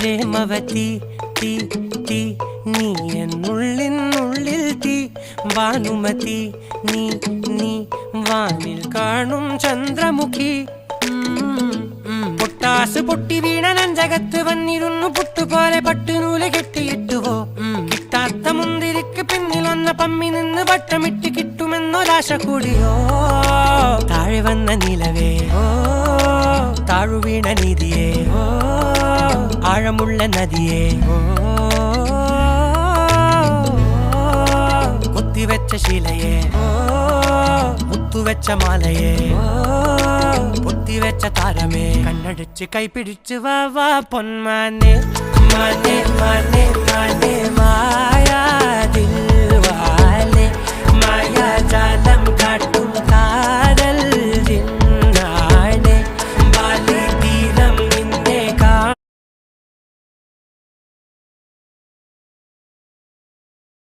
പ്രേമവതി തീ തീ നീ എന്നുള്ളിൽ തീ ഭാനുമതി നീ നീ വാനിൽ കാണും ചന്ദ്രമുഖി പൊട്ടാസ് പൊട്ടി വീണ നെഞ്ചകത്ത് വന്നിരുന്നു പുട്ടുപോലെ പട്ടുനൂല് കെട്ടിയിട്ടുവോ കിട്ടാത്ത മുന്തിരിക്ക് പിന്നിൽ വന്ന പമ്മി നിന്ന് വട്ടമിട്ട് കിട്ടുമെന്നൊരാശ കൂടിയോ താഴെ വന്ന നിലവേ താഴു വീണ നിധിയേ ആഴമുള്ള നദിയേ കൊത്തിവെച്ച ശിലയേ മുത്തുവെച്ച മാലയേ പൊത്തിവെച്ച താരമേ കണ്ണടിച്ച് കൈപിടിച്ച് വാ വാ പൊന്മാനെ മാനെ മാനെ മാനെ മായാ ദിൽവാലെ മായാ ജാല